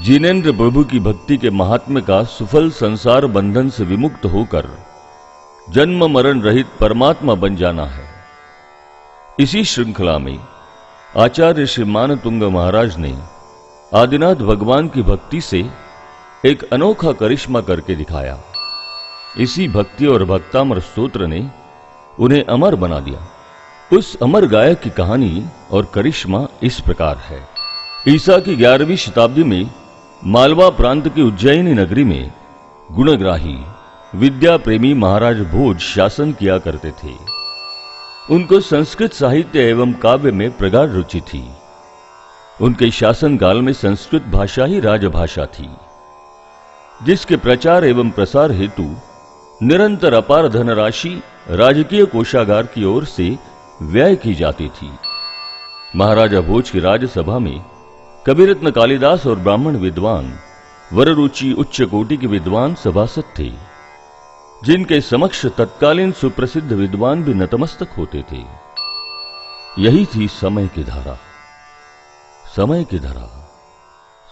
जिनेंद्र प्रभु की भक्ति के महात्म्य का सुफल संसार बंधन से विमुक्त होकर जन्म मरण रहित परमात्मा बन जाना है। इसी श्रृंखला में आचार्य श्री मानतुंग महाराज ने आदिनाथ भगवान की भक्ति से एक अनोखा करिश्मा करके दिखाया। इसी भक्ति और भक्तामर स्तोत्र ने उन्हें अमर बना दिया। उस अमर गायक की कहानी और करिश्मा इस प्रकार है। ईसा की 11वीं शताब्दी में मालवा प्रांत की उज्जैनी नगरी में गुणग्राही विद्या प्रेमी महाराज भोज शासन किया करते थे। उनको संस्कृत साहित्य एवं काव्य में प्रगाढ़ रुचि थी। उनके शासन काल में संस्कृत भाषा ही राजभाषा थी, जिसके प्रचार एवं प्रसार हेतु निरंतर अपार धनराशि राजकीय कोषागार की ओर से व्यय की जाती थी। महाराजा भोज की राजसभा में कविरत्न कालिदास और ब्राह्मण विद्वान वररुचि उच्च कोटि के विद्वान सभासद थे, जिनके समक्ष तत्कालीन सुप्रसिद्ध विद्वान भी नतमस्तक होते थे। यही थी समय की धारा, समय की धरा,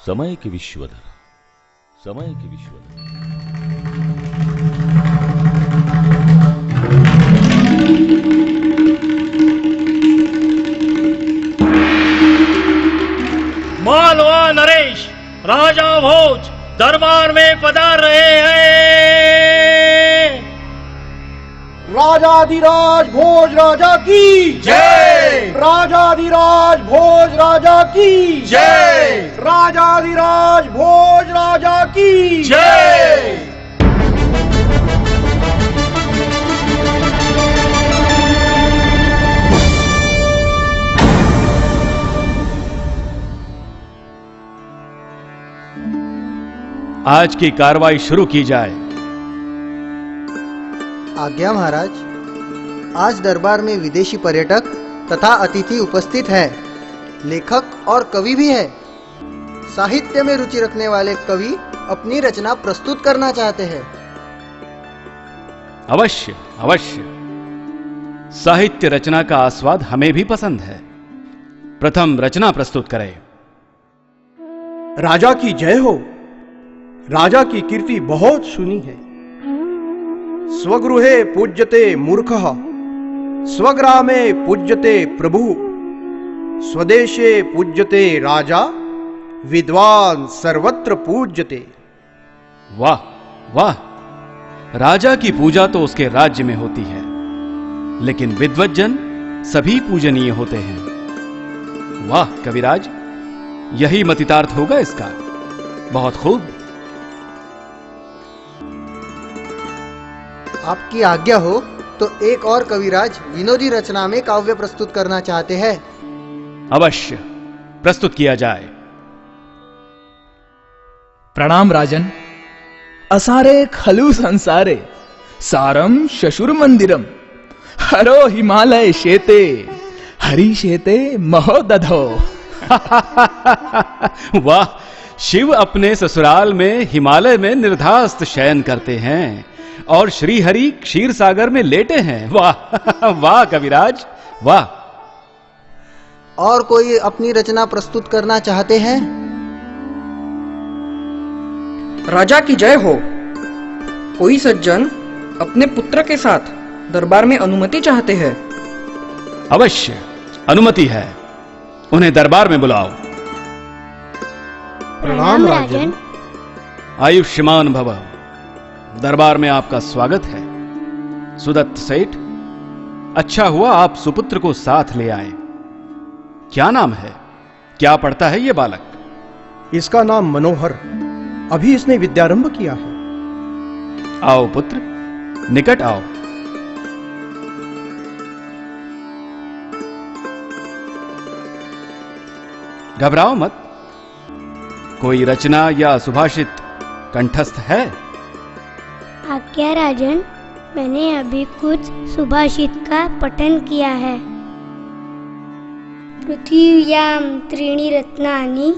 समय की विश्वधरा, समय की विश्वधरा। मालवा नरेश राजा भोज दरबार में पधार रहे हैं। राजाधिराज भोज राजा की जय। राजाधिराज भोज राजा की जय। राजाधिराज भोज राजा की जय। आज की कार्रवाई शुरू की जाए। आज्ञा महाराज। आज दरबार में विदेशी पर्यटक तथा अतिथि उपस्थित हैं। लेखक और कवि भी है। साहित्य में रुचि रखने वाले कवि अपनी रचना प्रस्तुत करना चाहते हैं। अवश्य अवश्य। साहित्य रचना का आस्वाद हमें भी पसंद है। प्रथम रचना प्रस्तुत करें। राजा की जय हो। राजा की कीर्ति बहुत सुनी है। स्वगृहे पूज्यते मूर्खः, स्वग्रामे पूज्यते प्रभु, स्वदेशे पूज्यते राजा, विद्वान सर्वत्र पूज्यते। वाह वाह। राजा की पूजा तो उसके राज्य में होती है, लेकिन विद्वज्जन सभी पूजनीय होते हैं। वाह कविराज, यही मतितार्थ होगा इसका। बहुत खूब। आपकी आज्ञा हो तो एक और कविराज विनोदी रचना में काव्य प्रस्तुत करना चाहते हैं। अवश्य प्रस्तुत किया जाए। प्रणाम राजन। असारे खलु संसारे सारम शशुर मंदिरम, हरो हिमालय शेते हरि शेते महोदधो। वाह। शिव अपने ससुराल में हिमालय में निर्धास्त शयन करते हैं और श्री हरि क्षीर सागर में लेटे हैं। वाह वाह कविराज वाह। और कोई अपनी रचना प्रस्तुत करना चाहते हैं? राजा की जय हो। कोई सज्जन अपने पुत्र के साथ दरबार में अनुमति चाहते हैं। अवश्य अनुमति है। उन्हें दरबार में बुलाओ। प्रणाम राजन। आयुष्मान भव। दरबार में आपका स्वागत है। सुदत्त सेठ, अच्छा हुआ आप सुपुत्र को साथ ले आए। क्या नाम है? क्या पढ़ता है ये बालक? इसका नाम मनोहर। अभी इसने विद्यारंभ किया है। आओ पुत्र, निकट आओ। घबराओ मत। कोई रचना या सुभाषित कंठस्थ है? आज्ञा राजन, मैंने अभी कुछ सुभाषित का पठन किया है। पृथिव्यां त्रीणि रत्नानि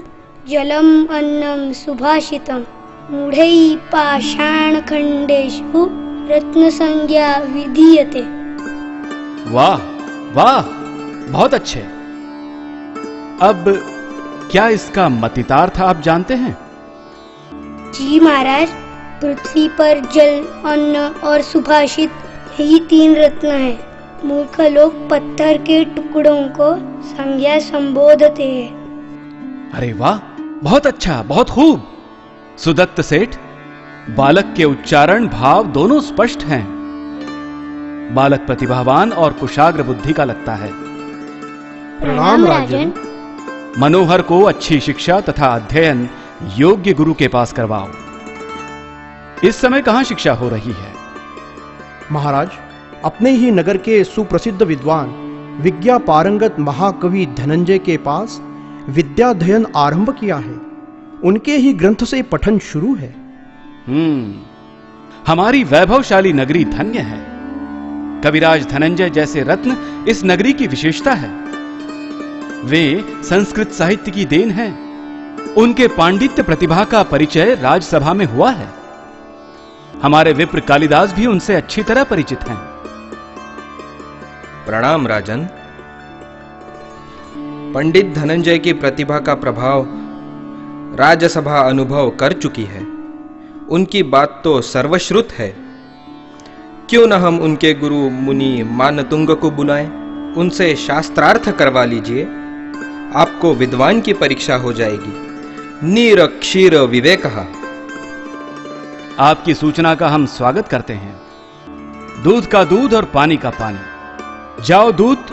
जलम अन्नम सुभाषितम, मूढ़ै पाषाण खंडेषु रत्न संज्ञा विधीयते। वाह वाह, बहुत अच्छे। अब क्या इसका मतितार्थ आप जानते हैं? जी महाराज, पृथ्वी पर जल, अन्न और सुभाषित यही 3 रत्न हैं। मूर्ख लोग पत्थर के टुकड़ों को संज्ञा संबोधते हैं। अरे वाह, बहुत अच्छा, बहुत खूब। सुदत्त सेठ, बालक के उच्चारण भाव दोनों स्पष्ट हैं। बालक प्रतिभावान और कुशाग्र बुद्धि का लगता है। प्रणाम राजन। मनोहर को अच्छी शिक्षा तथा अध्ययन योग्य गुरु के पास करवाओ। इस समय कहां शिक्षा हो रही है? महाराज, अपने ही नगर के सुप्रसिद्ध विद्वान विज्ञा पारंगत महाकवि धनंजय के पास विद्याध्ययन आरंभ किया है। उनके ही ग्रंथ से पठन शुरू है। हमारी वैभवशाली नगरी धन्य है। कविराज धनंजय जैसे रत्न इस नगरी की विशेषता है। वे संस्कृत साहित्य की देन हैं। उनके पांडित्य प्रतिभा का परिचय राजसभा में हुआ है। हमारे विप्र कालिदास भी उनसे अच्छी तरह परिचित हैं। प्रणाम राजन। पंडित धनंजय की प्रतिभा का प्रभाव राजसभा अनुभव कर चुकी है। उनकी बात तो सर्वश्रुत है। क्यों न हम उनके गुरु मुनि मानतुंग को बुलाएं, उनसे शास्त्रार्थ करवा लीजिए। आपको विद्वान की परीक्षा हो जाएगी। नीर क्षीर विवेकः। आपकी सूचना का हम स्वागत करते हैं। दूध का दूध और पानी का पानी। जाओ दूत,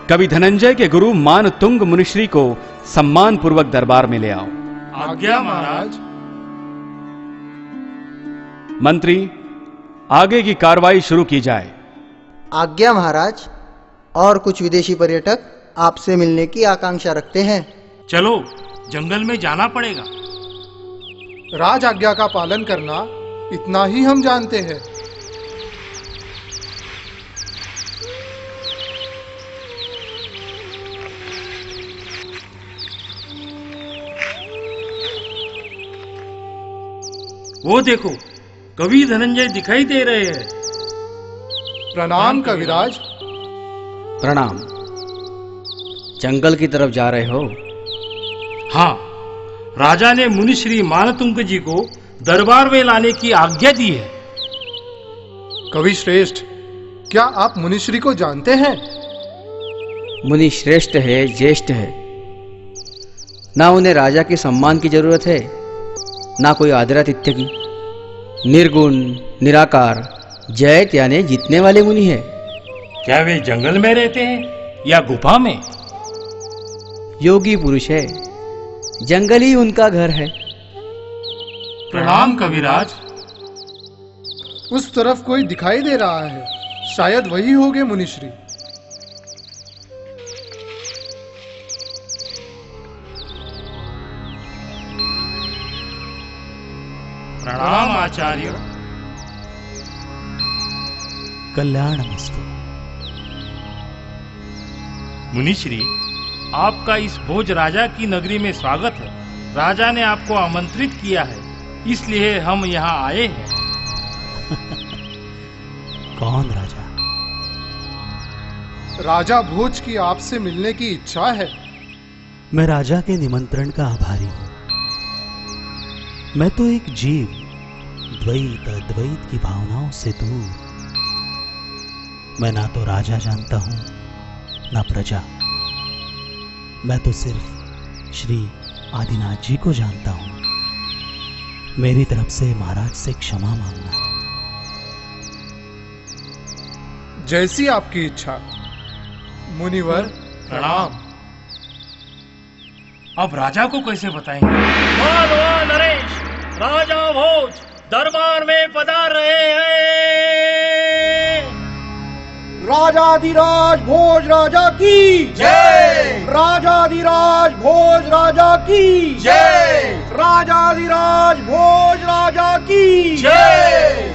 कवि धनंजय के गुरु मानतुंग मुनिश्री को सम्मान पूर्वक दरबार में ले आओ। आज्ञा महाराज। मंत्री, आगे की कार्रवाई शुरू की जाए। आज्ञा महाराज। और कुछ विदेशी पर्यटक आपसे मिलने की आकांक्षा रखते हैं। चलो, जंगल में जाना पड़ेगा। राज आज्ञा का पालन करना, इतना ही हम जानते हैं। वो देखो, कवि धनंजय दिखाई दे रहे हैं। प्रणाम कविराज। प्रणाम। जंगल की तरफ जा रहे हो? हाँ, राजा ने मुनिश्री मानतुंग जी को दरबार में लाने की आज्ञा दी है। कवि श्रेष्ठ, क्या आप मुनिश्री को जानते हैं? मुनि श्रेष्ठ है, ज्येष्ठ है। ना उन्हें राजा के सम्मान की जरूरत है, ना कोई आदरातिथ्य की। निर्गुण, निराकार, जयत यानी जीतने वाले मुनि है। क्या वे जंगल में रहते हैं या गुफा में? योगी पुरुष है, जंगल ही उनका घर है। प्रणाम कविराज। उस तरफ कोई दिखाई दे रहा है, शायद वही होंगे मुनिश्री। प्रणाम आचार्य। कल्याणमस्तु। मुनिश्री, आपका इस भोज राजा की नगरी में स्वागत है। राजा ने आपको आमंत्रित किया है, इसलिए हम यहाँ आए हैं। कौन राजा? राजा भोज की आपसे मिलने की इच्छा है। मैं राजा के निमंत्रण का आभारी हूं। मैं तो एक जीव, द्वैत अद्वैत की भावनाओं से दूर। मैं ना तो राजा जानता हूं, ना प्रजा। मैं तो सिर्फ श्री आदिनाथ जी को जानता हूं। मेरी तरफ से महाराज से क्षमा मांगना। जैसी आपकी इच्छा। मुनिवर प्रणाम। अब राजा को कैसे बताएंगे? मालवा नरेश, राजा भोज दरबार में पधार रहे हैं। राजाधिराज भोज राजा की जय। राजाधिराज भोज राजा की जय। राजाधिराज भोज राजा की जय।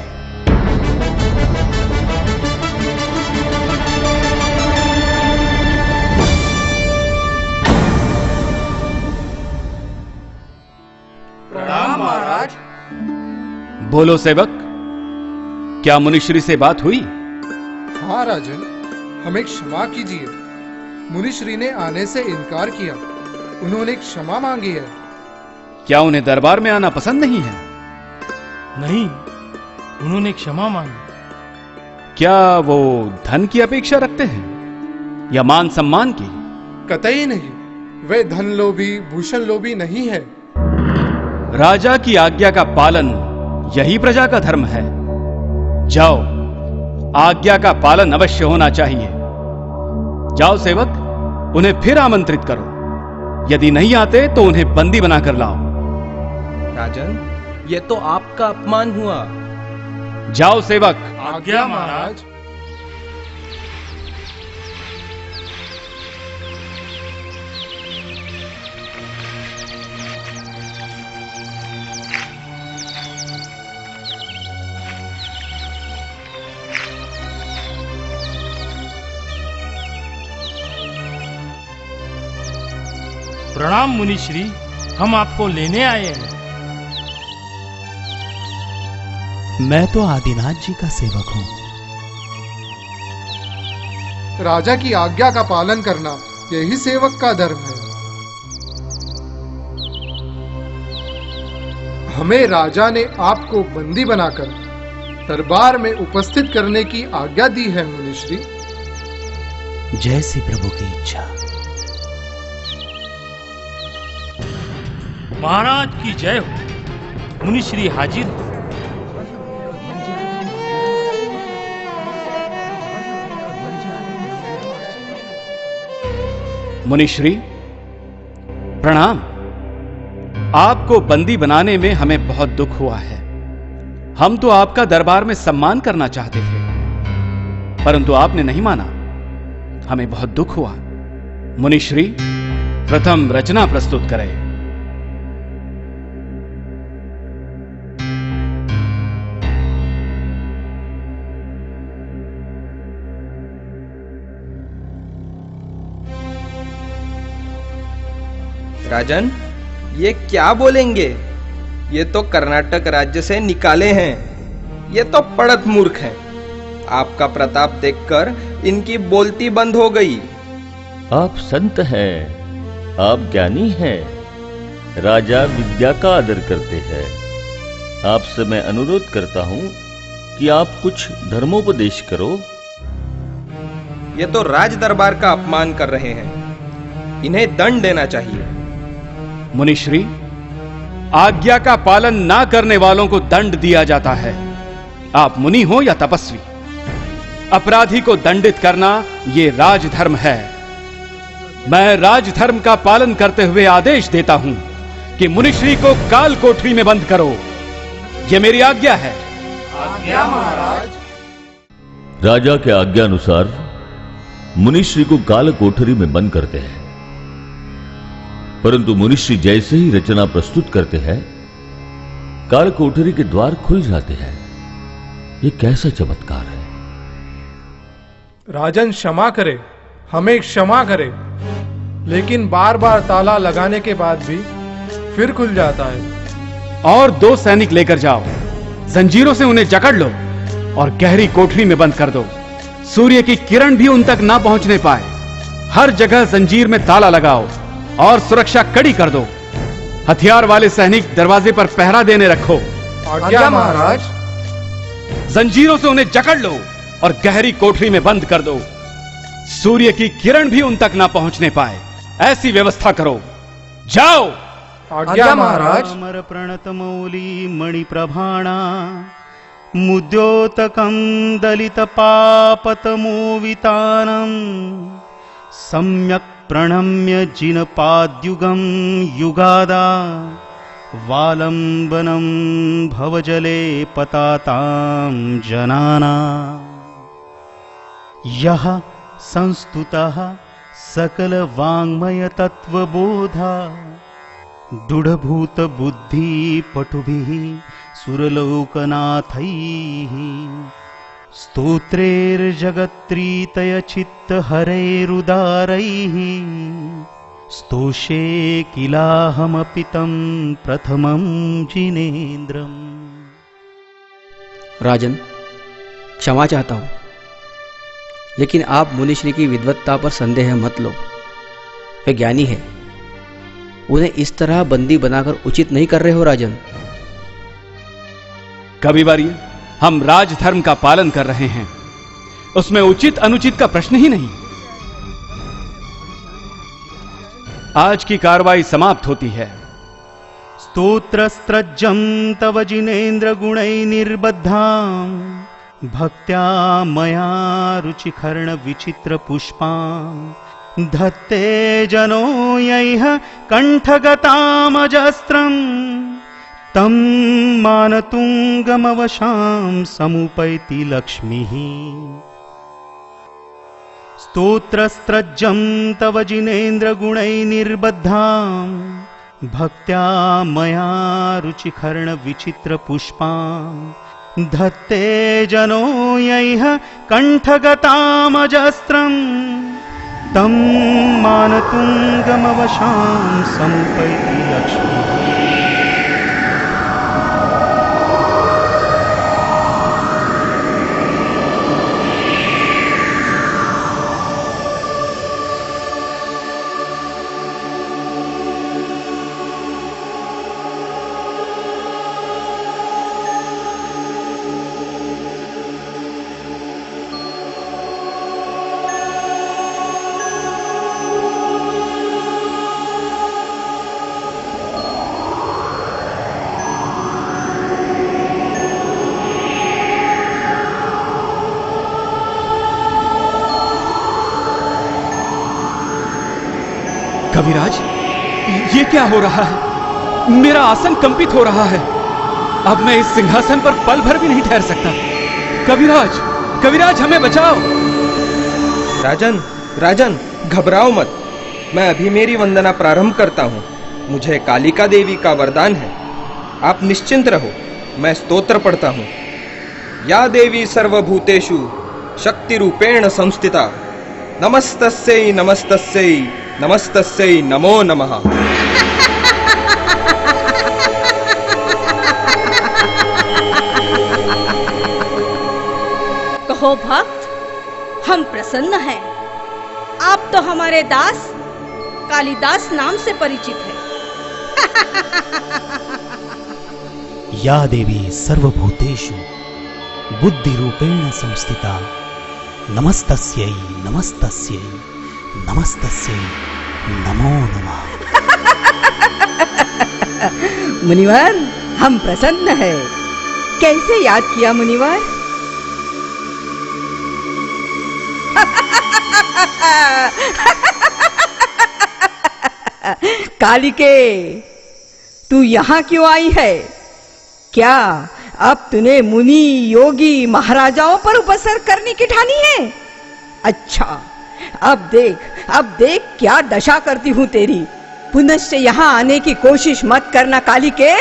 प्रणाम महाराज। बोलो सेवक, क्या मुनिश्री से बात हुई? हाँ राजन, हमें क्षमा कीजिए। मुनिश्री ने आने से इनकार किया। उन्होंने क्षमा मांगी है। क्या उन्हें दरबार में आना पसंद नहीं है? नहीं, उन्होंने क्षमा मांगी। क्या वो धन की अपेक्षा रखते हैं या मान सम्मान की? कतई नहीं, वे धन लोभी भूषण लोभी नहीं है। राजा की आज्ञा का पालन यही प्रजा का धर्म है। जाओ, आज्ञा का पालन अवश्य होना चाहिए। जाओ सेवक, उन्हें फिर आमंत्रित करो। यदि नहीं आते तो उन्हें बंदी बनाकर लाओ। राजन, ये तो आपका अपमान हुआ। जाओ सेवक। आज्ञा महाराज। प्रणाम मुनिश्री, हम आपको लेने आए हैं। मैं तो आदिनाथ जी का सेवक हूं। राजा की आज्ञा का पालन करना यही सेवक का धर्म है। हमें राजा ने आपको बंदी बनाकर दरबार में उपस्थित करने की आज्ञा दी है मुनिश्री। जैसी प्रभु की इच्छा। महाराज की जय हो। मुनिश्री हाजिर हो। मुनिश्री प्रणाम। आपको बंदी बनाने में हमें बहुत दुख हुआ है। हम तो आपका दरबार में सम्मान करना चाहते थे, परंतु आपने नहीं माना। हमें बहुत दुख हुआ। मुनिश्री, प्रथम रचना प्रस्तुत करें। राजन, ये क्या बोलेंगे? ये तो कर्नाटक राज्य से निकाले हैं। ये तो पड़त मूर्ख हैं। आपका प्रताप देखकर इनकी बोलती बंद हो गई। आप संत हैं, आप ज्ञानी हैं। राजा विद्या का आदर करते हैं। आपसे मैं अनुरोध करता हूं कि आप कुछ धर्मोपदेश करो। ये तो राज दरबार का अपमान कर रहे हैं। इन्हें दंड देना चाहिए। मुनिश्री, आज्ञा का पालन ना करने वालों को दंड दिया जाता है। आप मुनि हो या तपस्वी, अपराधी को दंडित करना यह राजधर्म है। मैं राजधर्म का पालन करते हुए आदेश देता हूं कि मुनिश्री को काल कोठरी में बंद करो। यह मेरी आज्ञा है। आज्ञा महाराज। राजा के आज्ञा अनुसार मुनिश्री को काल कोठरी में बंद करते हैं, परंतु मुनिश्री जैसे ही रचना प्रस्तुत करते हैं, काल कोठरी के द्वार खुल जाते हैं। यह कैसा चमत्कार है? राजन क्षमा करे, हमें क्षमा करे। लेकिन बार बार ताला लगाने के बाद भी फिर खुल जाता है। और 2 सैनिक लेकर जाओ, जंजीरों से उन्हें जकड़ लो और गहरी कोठरी में बंद कर दो। सूर्य की किरण भी उन तक ना पहुंचने पाए। हर जगह जंजीर में ताला लगाओ और सुरक्षा कड़ी कर दो। हथियार वाले सैनिक दरवाजे पर पहरा देने रखो। आज्ञा महाराज। जंजीरों से उन्हें जकड़ लो और गहरी कोठरी में बंद कर दो। सूर्य की किरण भी उन तक ना पहुंचने पाए, ऐसी व्यवस्था करो। जाओ। आज्ञा महाराज। अमर प्रणत मौली मणिप्रभाणा मुद्योतकं दलित पापतमोवितानं सम्यक् प्रणम्य जिनपाद्युगं युगादा वालंबनं भवजले पतातां जनाना। यः संस्तुतः सकल वाङ्मय तत्वबोधा दृढ़भूत बुद्धि पटुभिः सुरलोकनाथैः स्तोत्रैर्जगत्रीतय चित्तहरैरुदारैः स्तोषे किलाहमपि तं प्रथमं जिनेन्द्रम्। राजन, क्षमा चाहता हूं, लेकिन आप मुनिश्री की विद्वत्ता पर संदेह मत लो। वे ज्ञानी है। उन्हें इस तरह बंदी बनाकर उचित नहीं कर रहे हो राजन। कविवर्य, हम राजधर्म का पालन कर रहे हैं, उसमें उचित अनुचित का प्रश्न ही नहीं। आज की कार्रवाई समाप्त होती है। स्तोत्रस्त्रज्जं तव जिनेन्द्र गुणै निर्बद्धां भक्त्या मया रुचिकर्ण विचित्र पुष्पां धत्ते जनो यैह कंठगतामजस्त्रं तं मानतुंगमवशां समुपैति लक्ष्मीः। स्तोत्रस्त्रज्जं तव जिनेन्द्र गुणै निर्बद्धां भक्त्या मया रुचिकर्ण विचित्र पुष्पां धत्ते जनो यैह कंठगतामजस्त्रं तं मानतुंगमवशां समुपैति लक्ष्मीः। कविराज, ये क्या हो रहा है? मेरा आसन कंपित हो रहा है। अब मैं इस सिंहासन पर पल भर भी नहीं ठहर सकता। कविराज, कविराज, हमें बचाओ। राजन, राजन, घबराओ मत। मैं अभी मेरी वंदना प्रारंभ करता हूँ। मुझे कालिका देवी का वरदान है। आप निश्चिंत रहो, मैं स्तोत्र पढ़ता हूँ। या देवी सर्वभूतेषु शक्ति रूपेण संस्थिता नमस्तस्यै नमस्तस्यै नमस्तस्यै नमो नमः। कहो भक्त, हम प्रसन्न हैं। आप तो हमारे दास कालिदास नाम से परिचित हैं। या देवी सर्वभूतेषु बुद्धि रूपेण संस्थिता नमस्तस्यै नमस्तस्यै नमस्तस्यै नमो नमः। मुनिवर, हम प्रसन्न हैं। कैसे याद किया मुनिवर? कालिके, तू यहाँ क्यों आई है? क्या अब तूने मुनि योगी महाराजाओं पर उपसर करने की ठानी है? अच्छा, अब देख क्या दशा करती हूँ तेरी। पुनश्च यहाँ आने की कोशिश मत करना कालिके।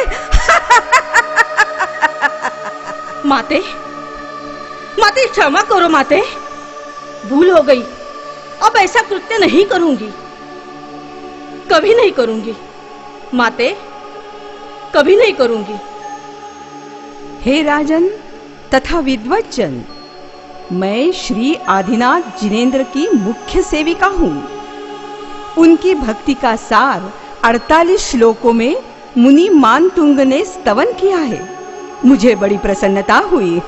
माते, माते क्षमा करो माते, भूल हो गई। अब ऐसा कृत्य नहीं करूंगी, कभी नहीं करूंगी माते, कभी नहीं करूंगी। हे राजन तथा विद्वज्जन, मैं श्री आदिनाथ जिनेन्द्र की मुख्य सेविका हूँ। उनकी भक्ति का सार 48 श्लोकों में मुनि मानतुंग ने स्तवन किया है। मुझे बड़ी प्रसन्नता हुई।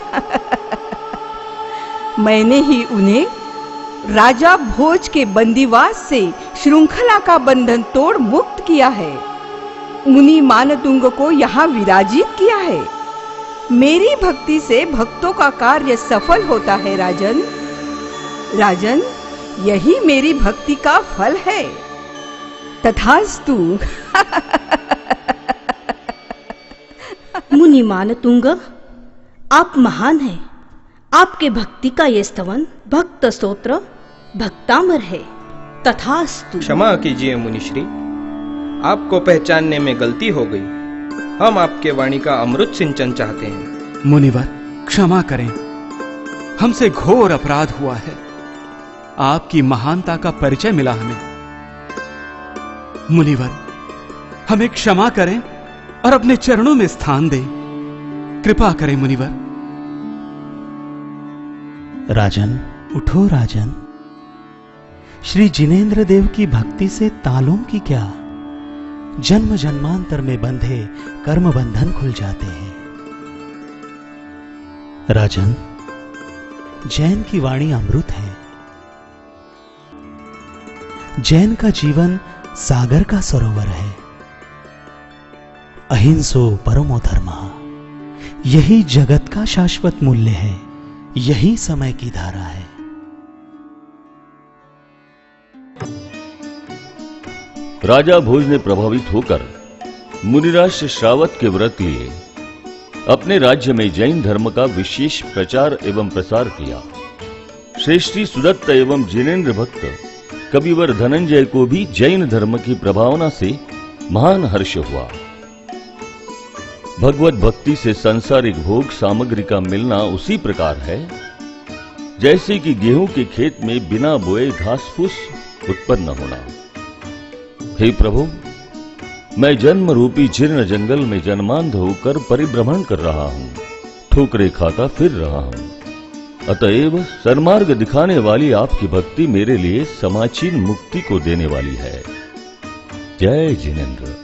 मैंने ही उन्हें राजा भोज के बंदीवास से श्रृंखला का बंधन तोड़ मुक्त किया है। मुनि मानतुंग को यहाँ विराजित किया है। मेरी भक्ति से भक्तों का कार्य सफल होता है राजन। राजन, यही मेरी भक्ति का फल है। तथास्तु। मुनि मानतुंग, आप महान हैं। आपके भक्ति का ये स्तवन भक्त स्तोत्र भक्तामर है। तथास्तु। क्षमा कीजिए मुनिश्री, आपको पहचानने में गलती हो गई। हम आपके वाणी का अमृत सिंचन चाहते हैं। मुनिवर, क्षमा करें, हमसे घोर अपराध हुआ है। आपकी महानता का परिचय मिला हमें। मुनिवर, हमें क्षमा करें और अपने चरणों में स्थान दें। कृपा करें मुनिवर। राजन, उठो राजन। श्री जिनेन्द्र देव की भक्ति से तालों की क्या, जन्म जन्मांतर में बंधे कर्म बंधन खुल जाते हैं। राजन, जैन की वाणी अमृत है। जैन का जीवन सागर का सरोवर है। अहिंसो परमो धर्मः, यही जगत का शाश्वत मूल्य है, यही समय की धारा है। राजा भोज ने प्रभावित होकर मुनिराज श्रावत के व्रत लिए अपने राज्य में जैन धर्म का विशेष प्रचार एवं प्रसार किया। श्रेष्ठी सुदत्त एवं जिनेन्द्र भक्त कविवर धनंजय को भी जैन धर्म की प्रभावना से महान हर्ष हुआ। भगवत भक्ति से सांसारिक भोग सामग्री का मिलना उसी प्रकार है जैसे कि गेहूं के खेत में बिना बोए घास फूस उत्पन्न होना। हे प्रभु, मैं जन्म रूपी जीर्ण जंगल में जन्मांध होकर परिभ्रमण कर रहा हूं, ठोकरे खाता फिर रहा हूं। अतएव सन्मार्ग दिखाने वाली आपकी भक्ति मेरे लिए समाचीन मुक्ति को देने वाली है। जय जिनेन्द्र।